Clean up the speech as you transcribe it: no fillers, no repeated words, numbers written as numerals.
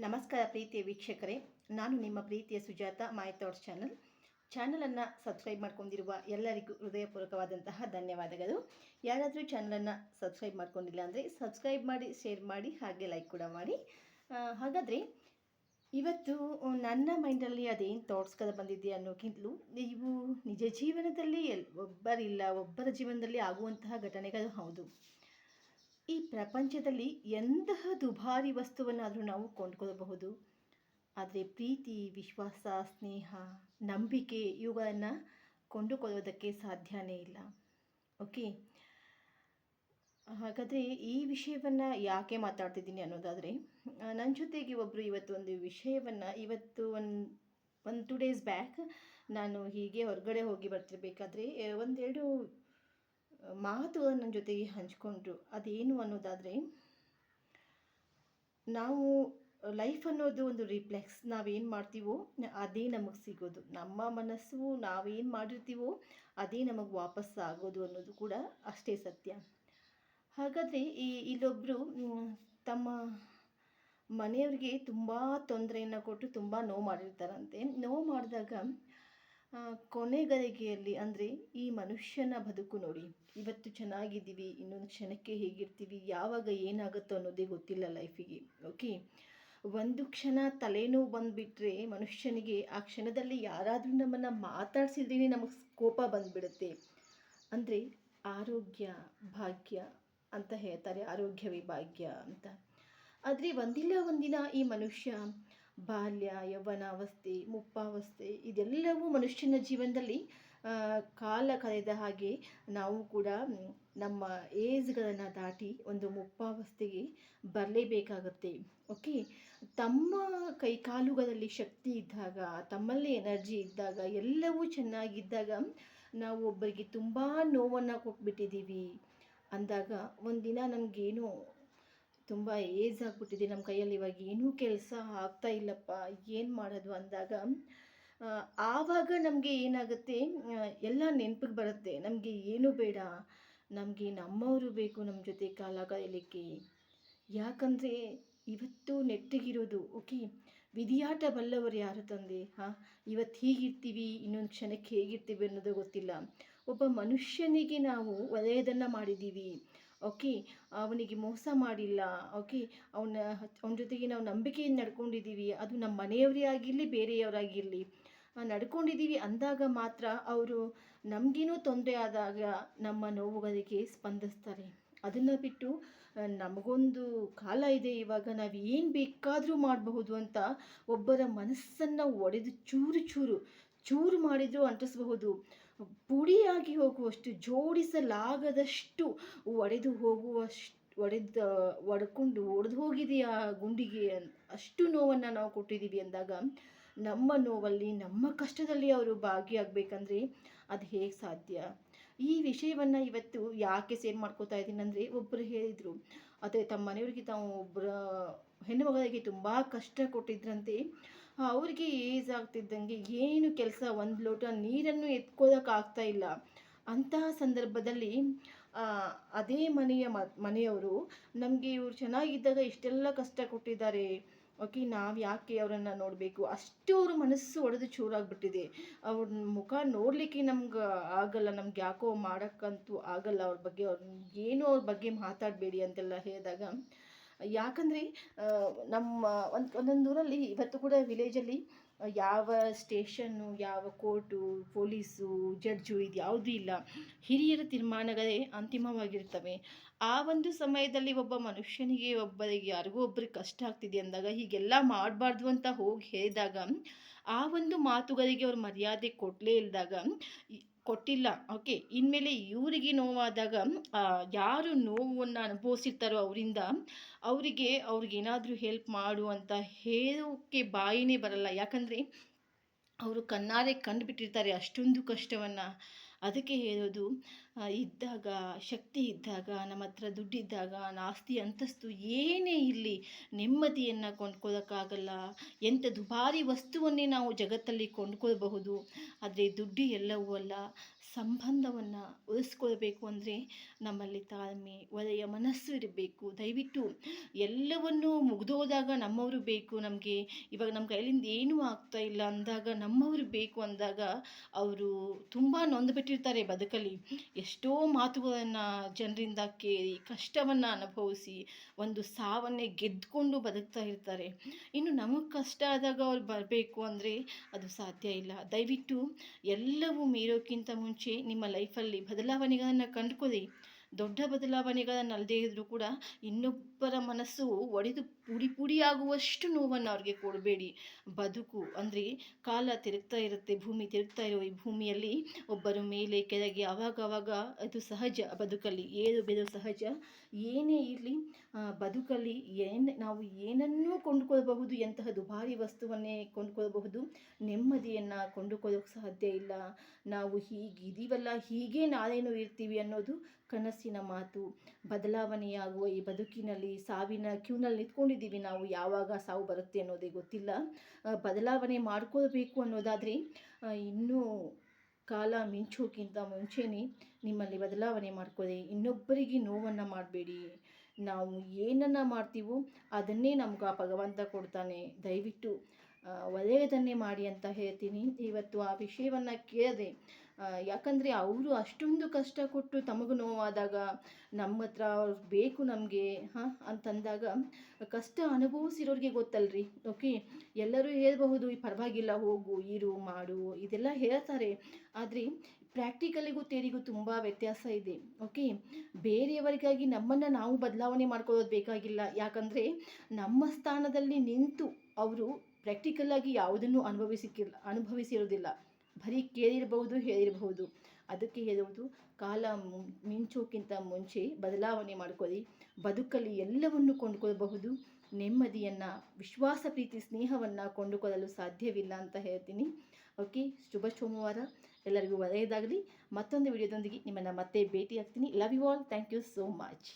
ನಮಸ್ಕಾರ ಪ್ರೀತಿಯ ವೀಕ್ಷಕರೇ, ನಾನು ನಿಮ್ಮ ಪ್ರೀತಿಯ ಸುಜಾತ ಮೈ ಥಾಟ್ಸ್ ಚಾನಲನ್ನು ಸಬ್ಸ್ಕ್ರೈಬ್ ಮಾಡ್ಕೊಂಡಿರುವ ಎಲ್ಲರಿಗೂ ಹೃದಯಪೂರ್ವಕವಾದಂತಹ ಧನ್ಯವಾದಗಳು. ಯಾರಾದರೂ ಚಾನಲನ್ನು ಸಬ್ಸ್ಕ್ರೈಬ್ ಮಾಡ್ಕೊಂಡಿಲ್ಲ ಅಂದರೆ ಸಬ್ಸ್ಕ್ರೈಬ್ ಮಾಡಿ, ಶೇರ್ ಮಾಡಿ, ಹಾಗೆ ಲೈಕ್ ಕೂಡ ಮಾಡಿ. ಹಾಗಾದರೆ ಇವತ್ತು ನನ್ನ ಮೈಂಡಲ್ಲಿ ಅದೇನು ಥಾಟ್ಸ್ಗಳು ಬಂದಿದೆ ಅನ್ನೋಕ್ಕಿಂತಲೂ ನೀವು ನಿಜ ಜೀವನದಲ್ಲಿ ಒಬ್ಬರ ಜೀವನದಲ್ಲಿ ಆಗುವಂತಹ ಘಟನೆಗಳು ಹೌದು. ಈ ಪ್ರಪಂಚದಲ್ಲಿ ಎಂತಹ ದುಬಾರಿ ವಸ್ತುವನ್ನಾದರೂ ನಾವು ಕೊಂಡ್ಕೊಳ್ಳಬಹುದು, ಆದರೆ ಪ್ರೀತಿ, ವಿಶ್ವಾಸ, ಸ್ನೇಹ, ನಂಬಿಕೆ ಇವುಗಳನ್ನು ಕೊಂಡುಕೊಳ್ಳೋದಕ್ಕೆ ಸಾಧ್ಯನೇ ಇಲ್ಲ. ಓಕೆ, ಹಾಗಾದರೆ ಈ ವಿಷಯವನ್ನು ಯಾಕೆ ಮಾತಾಡ್ತಿದ್ದೀನಿ ಅನ್ನೋದಾದರೆ, ನನ್ನ ಜೊತೆಗೆ ಒಬ್ಬರು ಒಂದು ವಿಷಯವನ್ನು ಒಂದು 2 ಡೇಸ್ ಬ್ಯಾಕ್ ನಾನು ಹೀಗೆ ಹೊರಗಡೆ ಹೋಗಿ ಬರ್ತಿರ್ಬೇಕಾದ್ರೆ ಒಂದೆರಡು ಮಾತು ನನ್ನ ಜೊತೆಗೆ ಹಂಚ್ಕೊಂಡ್ರು. ಅದೇನು ಅನ್ನೋದಾದರೆ, ನಾವು ಲೈಫ್ ಅನ್ನೋದು ಒಂದು ರಿಫ್ಲೆಕ್ಸ್. ನಾವೇನು ಮಾಡ್ತೀವೋ ಅದೇ ನಮಗೆ ಸಿಗೋದು. ನಮ್ಮ ಮನಸ್ಸು ನಾವೇನು ಮಾಡಿರ್ತೀವೋ ಅದೇ ನಮಗೆ ವಾಪಸ್ ಆಗೋದು ಅನ್ನೋದು ಕೂಡ ಅಷ್ಟೇ ಸತ್ಯ. ಹಾಗಾದರೆ ಇಲ್ಲೊಬ್ಬರು ತಮ್ಮ ಮನೆಯವ್ರಿಗೆ ತುಂಬ ತೊಂದರೆಯನ್ನು ಕೊಟ್ಟು ತುಂಬ ನೋವು ಮಾಡಿರ್ತಾರಂತೆ. ನೋವು ಮಾಡಿದಾಗ ಕೊನೆಗಳಿಗೆಯಲ್ಲಿ ಅಂದರೆ ಈ ಮನುಷ್ಯನ ಬದುಕು ನೋಡಿ, ಇವತ್ತು ಚೆನ್ನಾಗಿದ್ದೀವಿ, ಇನ್ನೊಂದು ಕ್ಷಣಕ್ಕೆ ಹೇಗಿರ್ತೀವಿ, ಯಾವಾಗ ಏನಾಗುತ್ತೋ ಅನ್ನೋದೇ ಗೊತ್ತಿಲ್ಲ ಲೈಫಿಗೆ. ಓಕೆ, ಒಂದು ಕ್ಷಣ ತಲೆನೋವು ಬಂದುಬಿಟ್ರೆ ಮನುಷ್ಯನಿಗೆ ಆ ಕ್ಷಣದಲ್ಲಿ ಯಾರಾದರೂ ನಮ್ಮನ್ನು ಮಾತಾಡಿಸಿದ್ರೇ ನಮಗೆ ಕೋಪ ಬಂದುಬಿಡುತ್ತೆ. ಅಂದರೆ ಆರೋಗ್ಯ ಭಾಗ್ಯ ಅಂತ ಹೇಳ್ತಾರೆ, ಆರೋಗ್ಯವೇ ಭಾಗ್ಯ ಅಂತ. ಆದರೆ ಒಂದಿಲ್ಲ ಒಂದಿನ ಈ ಮನುಷ್ಯ ಬಾಲ್ಯ, ಯೌವನಾವಸ್ಥೆ, ಮುಪ್ಪಾವಸ್ಥೆ ಇದೆಲ್ಲವೂ ಮನುಷ್ಯನ ಜೀವನದಲ್ಲಿ ಕಾಲ ಕಳೆದ ಹಾಗೆ ನಾವು ಕೂಡ ನಮ್ಮ ಏಜ್ಗಳನ್ನು ದಾಟಿ ಒಂದು ಮುಪ್ಪಾವಸ್ಥೆಗೆ ಬರಲೇಬೇಕಾಗುತ್ತೆ. ಓಕೆ, ತಮ್ಮ ಕೈಕಾಲುಗಳಲ್ಲಿ ಶಕ್ತಿ ಇದ್ದಾಗ, ತಮ್ಮಲ್ಲಿ ಎನರ್ಜಿ ಇದ್ದಾಗ, ಎಲ್ಲವೂ ಚೆನ್ನಾಗಿದ್ದಾಗ ನಾವು ಒಬ್ಬರಿಗೆ ತುಂಬ ನೋವನ್ನು ಕೊಟ್ಬಿಟ್ಟಿದ್ದೀವಿ ಅಂದಾಗ ಒಂದಿನ ನಮಗೇನೋ ತುಂಬ ಏಜ್ ಆಗಿಬಿಟ್ಟಿದೆ, ನಮ್ಮ ಕೈಯಲ್ಲಿ ಇವಾಗ ಏನೂ ಕೆಲಸ ಆಗ್ತಾ ಇಲ್ಲಪ್ಪ, ಏನು ಮಾಡೋದು ಅಂದಾಗ ಆವಾಗ ನಮಗೆ ಏನಾಗುತ್ತೆ, ಎಲ್ಲ ನೆನಪಿಗೆ ಬರುತ್ತೆ. ನಮಗೆ ಏನು ಬೇಡ, ನಮಗೆ ನಮ್ಮವರು ಬೇಕು ನಮ್ಮ ಜೊತೆ ಕಾಲ ಕಳೆಯಲಿಕ್ಕೆ. ಯಾಕಂದರೆ ಇವತ್ತು ನೆಟ್ಟಿಗಿರೋದು ಓಕೆ, ವಿಧಿಯಾಟ ಬಲ್ಲವರು ಯಾರು ತಂದೆ? ಇವತ್ತು ಹೀಗಿರ್ತೀವಿ, ಇನ್ನೊಂದು ಕ್ಷಣಕ್ಕೆ ಹೇಗಿರ್ತೀವಿ ಅನ್ನೋದು ಗೊತ್ತಿಲ್ಲ. ಒಬ್ಬ ಮನುಷ್ಯನಿಗೆ ನಾವು ಒಳ್ಳೆಯದನ್ನು ಮಾಡಿದ್ದೀವಿ, ಓಕೆ, ಅವನಿಗೆ ಮೋಸ ಮಾಡಿಲ್ಲ, ಓಕೆ, ಅವನ ಜೊತೆಗೆ ನಾವು ನಂಬಿಕೆಯಿಂದ ನಡ್ಕೊಂಡಿದ್ದೀವಿ, ಅದು ನಮ್ಮ ಮನೆಯವರೇ ಆಗಿರಲಿ ಬೇರೆಯವರಾಗಿರಲಿ ನಡ್ಕೊಂಡಿದ್ದೀವಿ ಅಂದಾಗ ಮಾತ್ರ ಅವರು ನಮಗೇನೂ ತೊಂದರೆ ಆದಾಗ ನಮ್ಮ ನೋವುಗಳಿಗೆ ಸ್ಪಂದಿಸ್ತಾರೆ. ಅದನ್ನು ಬಿಟ್ಟು ನಮಗೊಂದು ಕಾಲ ಇದೆ, ಇವಾಗ ನಾವು ಏನು ಬೇಕಾದರೂ ಮಾಡಬಹುದು ಅಂತ ಒಬ್ಬರ ಮನಸ್ಸನ್ನು ಒಡೆದು ಚೂರು ಮಾಡಿದರೂ ಅಂಟಿಸಬಹುದು. ಪುಡಿಯಾಗಿ ಹೋಗುವಷ್ಟು, ಜೋಡಿಸಲಾಗದಷ್ಟು ಒಡೆದು ಹೋಗಿದೆ ಆ ಗುಂಡಿಗೆ. ಅಷ್ಟು ನೋವನ್ನು ನಾವು ಕೊಟ್ಟಿದ್ದೀವಿ ಅಂದಾಗ ನಮ್ಮ ನೋವಲ್ಲಿ, ನಮ್ಮ ಕಷ್ಟದಲ್ಲಿ ಅವರು ಭಾಗಿಯಾಗಬೇಕಂದ್ರೆ ಅದು ಹೇಗೆ ಸಾಧ್ಯ? ಈ ವಿಷಯವನ್ನು ಇವತ್ತು ಯಾಕೆ ಶೇರ್ ಮಾಡ್ಕೋತಾ ಇದ್ದೀನಿ ಅಂದರೆ, ಒಬ್ಬರು ಹೇಳಿದರು, ಅದೇ ತಮ್ಮ ಮನೆಯವರಿಗೆ ತಾವು ಒಬ್ಬರ ಹೆಣ್ಣು ಮಗಳಿಗೆ ತುಂಬ ಕಷ್ಟ ಕೊಟ್ಟಿದ್ರಂತೆ. ಅವ್ರಿಗೆ ಏಜ್ ಆಗ್ತಿದ್ದಂಗೆ ಏನು ಕೆಲಸ, ಒಂದು ಲೋಟ ನೀರನ್ನು ಎತ್ಕೊಳ್ಳೋಕ್ಕಾಗ್ತಾ ಇಲ್ಲ. ಅಂತಹ ಸಂದರ್ಭದಲ್ಲಿ ಅದೇ ಮನೆಯವರು ನಮಗೆ ಇವರು ಚೆನ್ನಾಗಿದ್ದಾಗ ಇಷ್ಟೆಲ್ಲ ಕಷ್ಟ ಕೊಟ್ಟಿದ್ದಾರೆ, ಓಕೆ, ನಾವು ಯಾಕೆ ಅವರನ್ನು ನೋಡಬೇಕು, ಅಷ್ಟು ಅವ್ರ ಮನಸ್ಸು ಒಡೆದು ಚೂರಾಗಿಬಿಟ್ಟಿದೆ. ಅವ್ರ ಮುಖ ನೋಡಲಿಕ್ಕೆ ನಮ್ಗೆ ಆಗಲ್ಲ, ನಮ್ಗೆ ಯಾಕೋ ಮಾಡೋಕ್ಕಂತೂ ಆಗಲ್ಲ. ಅವ್ರ ಬಗ್ಗೆ ಮಾತಾಡಬೇಡಿ ಅಂತೆಲ್ಲ ಹೇಳಿದಾಗ, ಯಾಕಂದರೆ ನಮ್ಮ ಒಂದೊಂದು ಊರಲ್ಲಿ ಇವತ್ತು ಕೂಡ ವಿಲೇಜಲ್ಲಿ ಯಾವ ಸ್ಟೇಷನ್ನು, ಯಾವ ಕೋರ್ಟು, ಪೊಲೀಸು, ಜಡ್ಜು ಇದು ಯಾವುದೂ ಇಲ್ಲ. ಹಿರಿಯರ ತೀರ್ಮಾನಗಳೇ ಅಂತಿಮವಾಗಿರ್ತವೆ. ಆ ಒಂದು ಸಮಯದಲ್ಲಿ ಒಬ್ಬ ಮನುಷ್ಯನಿಗೆ, ಯಾರಿಗೋ ಒಬ್ಬರಿಗೆ ಕಷ್ಟ ಆಗ್ತಿದೆ ಅಂದಾಗ ಹೀಗೆಲ್ಲ ಮಾಡಬಾರ್ದು ಅಂತ ಹೋಗಿ ಹೇಳಿದಾಗ, ಆ ಒಂದು ಮಾತುಗಳಿಗೆ ಅವ್ರು ಮರ್ಯಾದೆ ಕೊಟ್ಟಿಲ್ಲ. ಓಕೆ, ಇನ್ಮೇಲೆ ಇವರಿಗೆ ನೋವಾದಾಗ ಯಾರು ನೋವನ್ನು ಅನುಭವಿಸಿರ್ತಾರೋ ಅವರಿಂದ ಅವ್ರಿಗೇನಾದರೂ ಹೆಲ್ಪ್ ಮಾಡು ಅಂತ ಹೇಳೋಕ್ಕೆ ಬಾಯಿನೇ ಬರಲ್ಲ. ಯಾಕಂದರೆ ಅವರು ಕಣ್ಣಾರೆ ಕಂಡುಬಿಟ್ಟಿರ್ತಾರೆ ಅಷ್ಟೊಂದು ಕಷ್ಟವನ್ನು. ಅದಕ್ಕೆ ಹೇಳೋದು, ಇದ್ದಾಗ, ಶಕ್ತಿ ಇದ್ದಾಗ, ನಮ್ಮ ಹತ್ರ ದುಡ್ಡಿದ್ದಾಗ, ಆಸ್ತಿ ಅಂತಸ್ತು ಏನೇ ಇರಲಿ ನೆಮ್ಮದಿಯನ್ನು ಕೊಂಡ್ಕೊಳ್ಳೋಕ್ಕಾಗಲ್ಲ. ಎಂಥ ದುಬಾರಿ ವಸ್ತುವನ್ನೇ ನಾವು ಜಗತ್ತಲ್ಲಿ ಕೊಂಡ್ಕೊಳ್ಬಹುದು, ಆದರೆ ದುಡ್ಡು ಎಲ್ಲವೂ ಅಲ್ಲ. ಸಂಬಂಧವನ್ನು ಉಳಿಸ್ಕೊಳ್ಬೇಕು ಅಂದರೆ ನಮ್ಮಲ್ಲಿ ತಾಳ್ಮೆ, ಒಳ್ಳೆಯ ಮನಸ್ಸು ಇರಬೇಕು. ದಯವಿಟ್ಟು ಎಲ್ಲವನ್ನೂ ಮುಗಿದೋದಾಗ ನಮ್ಮವರು ಬೇಕು ನಮಗೆ, ಇವಾಗ ನಮ್ಮ ಕೈಲಿಂದ ಏನೂ ಆಗ್ತಾ ಇಲ್ಲ ಅಂದಾಗ ನಮ್ಮವರು ಬೇಕು ಅಂದಾಗ ಅವರು ತುಂಬ ನೊಂದುಬಿಟ್ಟಿರ್ತಾರೆ ಬದುಕಲ್ಲಿ. ಎಷ್ಟೋ ಮಾತುಗಳನ್ನು ಜನರಿಂದ ಕೇಳಿ ಕಷ್ಟವನ್ನು ಅನುಭವಿಸಿ ಒಂದು ಸಾವನ್ನೇ ಗೆದ್ದುಕೊಂಡು ಬದುಕ್ತಾ ಇರ್ತಾರೆ. ಇನ್ನು ನಮಗೆ ಕಷ್ಟ ಆದಾಗ ಅವ್ರು ಬರಬೇಕು ಅಂದರೆ ಅದು ಸಾಧ್ಯ ಇಲ್ಲ. ದಯವಿಟ್ಟು ಎಲ್ಲವೂ ಮೀರೋಕ್ಕಿಂತ ಮುಂಚೆ ನಿಮ್ಮ ಲೈಫಲ್ಲಿ ಬದಲಾವಣೆಗಳನ್ನು ಕಂಡುಕೊಳ್ಳಿ. ದೊಡ್ಡ ಬದಲಾವಣೆಗಳನ್ನಲ್ಲದೇ ಇದ್ದರೂ ಕೂಡ ಇನ್ನೊಬ್ಬರ ಮನಸ್ಸು ಒಡೆದು ಪುಡಿ ಪುಡಿಯಾಗುವಷ್ಟು ನೋವನ್ನು ಅವ್ರಿಗೆ ಕೊಡಬೇಡಿ. ಬದುಕು ಅಂದರೆ ಕಾಲ ತಿರುಗ್ತಾ ಇರುತ್ತೆ, ಭೂಮಿ ತಿರುಗ್ತಾ ಇರೋ ಈ ಭೂಮಿಯಲ್ಲಿ ಒಬ್ಬರು ಮೇಲೆ ಕೆಳಗೆ ಆವಾಗವಾಗ ಅದು ಸಹಜ. ಬದುಕಲ್ಲಿ ಏರು ಬೇರು ಸಹಜ. ಏನೇ ಇರಲಿ ಬದುಕಲ್ಲಿ ನಾವು ಏನನ್ನೂ ಕೊಂಡುಕೊಳ್ಳಬಹುದು, ಎಂತಹ ದುಬಾರಿ ವಸ್ತುವನ್ನೇ ಕೊಂಡುಕೊಳ್ಳಬಹುದು, ನೆಮ್ಮದಿಯನ್ನು ಕೊಂಡುಕೊಳ್ಳೋಕೆ ಸಾಧ್ಯ ಇಲ್ಲ. ನಾವು ಹೀಗಿದ್ದೀವಲ್ಲ ಹೀಗೆ ನಾಳೆನೂ ಇರ್ತೀವಿ ಅನ್ನೋದು ಕನಸಿನ ಮಾತು. ಬದಲಾವಣೆಯಾಗುವ ಈ ಬದುಕಿನಲ್ಲಿ ಸಾವಿನ ಕ್ಯೂನಲ್ಲಿ ನಿಂತ್ಕೊಂಡಿದ್ದೀವಿ ನಾವು. ಯಾವಾಗ ಸಾವು ಬರುತ್ತೆ ಅನ್ನೋದೇ ಗೊತ್ತಿಲ್ಲ. ಬದಲಾವಣೆ ಮಾಡ್ಕೊಳ್ಬೇಕು ಅನ್ನೋದಾದರೆ ಇನ್ನೂ ಕಾಲ ಮಿಂಚೋಕ್ಕಿಂತ ಮುಂಚೆನೇ ನಿಮ್ಮಲ್ಲಿ ಬದಲಾವಣೆ ಮಾಡ್ಕೊಳ್ಳಿ. ಇನ್ನೊಬ್ಬರಿಗೆ ನೋವನ್ನು ಮಾಡಬೇಡಿ. ನಾವು ಏನನ್ನು ಮಾಡ್ತೀವೋ ಅದನ್ನೇ ನಮ್ಗೆ ಆ ಭಗವಂತ ಕೊಡ್ತಾನೆ. ದಯವಿಟ್ಟು ಒಳ್ಳೆಯದನ್ನೇ ಮಾಡಿ ಅಂತ ಹೇಳ್ತೀನಿ. ಇವತ್ತು ಆ ವಿಷಯವನ್ನು ಕೇಳದೆ, ಯಾಕಂದರೆ ಅವರು ಅಷ್ಟೊಂದು ಕಷ್ಟ ಕೊಟ್ಟು ತಮಗೂ ನೋವಾದಾಗ ನಮ್ಮ ಹತ್ರ ಅವ್ರು ಬೇಕು ನಮಗೆ ಅಂತಂದಾಗ ಕಷ್ಟ ಅನುಭವಿಸಿರೋರಿಗೆ ಗೊತ್ತಲ್ರಿ. ಓಕೆ, ಎಲ್ಲರೂ ಹೇಳಬಹುದು ಪರವಾಗಿಲ್ಲ ಹೋಗು ಇರು ಮಾಡು ಇದೆಲ್ಲ ಹೇಳ್ತಾರೆ, ಆದರೆ ಪ್ರಾಕ್ಟಿಕಲಿಗೂ ಥಿಯರಿಗೂ ತುಂಬ ವ್ಯತ್ಯಾಸ ಇದೆ. ಓಕೆ, ಬೇರೆಯವರಿಗಾಗಿ ನಮ್ಮನ್ನು ನಾವು ಬದಲಾವಣೆ ಮಾಡ್ಕೊಳ್ಳೋದು ಬೇಕಾಗಿಲ್ಲ. ಯಾಕಂದರೆ ನಮ್ಮ ಸ್ಥಾನದಲ್ಲಿ ನಿಂತು ಅವರು ಪ್ರಾಕ್ಟಿಕಲಾಗಿ ಯಾವುದನ್ನು ಅನುಭವಿಸಿರೋದಿಲ್ಲ. ಬರೀ ಕೇಳಿರಬಹುದು, ಹೇಳಿರಬಹುದು. ಅದಕ್ಕೆ ಹೇಳುವುದು, ಕಾಲ ಮಿಂಚೋಕ್ಕಿಂತ ಮುಂಚೆ ಬದಲಾವಣೆ ಮಾಡ್ಕೊಳ್ಳಿ. ಬದುಕಲ್ಲಿ ಎಲ್ಲವನ್ನು ಕೊಂಡುಕೊಳ್ಳಬಹುದು, ನೆಮ್ಮದಿಯನ್ನು, ವಿಶ್ವಾಸ, ಪ್ರೀತಿ, ಸ್ನೇಹವನ್ನು ಕೊಂಡುಕೊಳ್ಳಲು ಸಾಧ್ಯವಿಲ್ಲ ಅಂತ ಹೇಳ್ತೀನಿ. ಓಕೆ, ಶುಭ ಸೋಮವಾರ. ಎಲ್ಲರಿಗೂ ಒಳ್ಳೆಯದಾಗಲಿ. ಮತ್ತೊಂದು ವಿಡಿಯೋದೊಂದಿಗೆ ನಿಮ್ಮನ್ನು ಮತ್ತೆ ಭೇಟಿ ಆಗ್ತೀನಿ. Love you all. Thank you so much.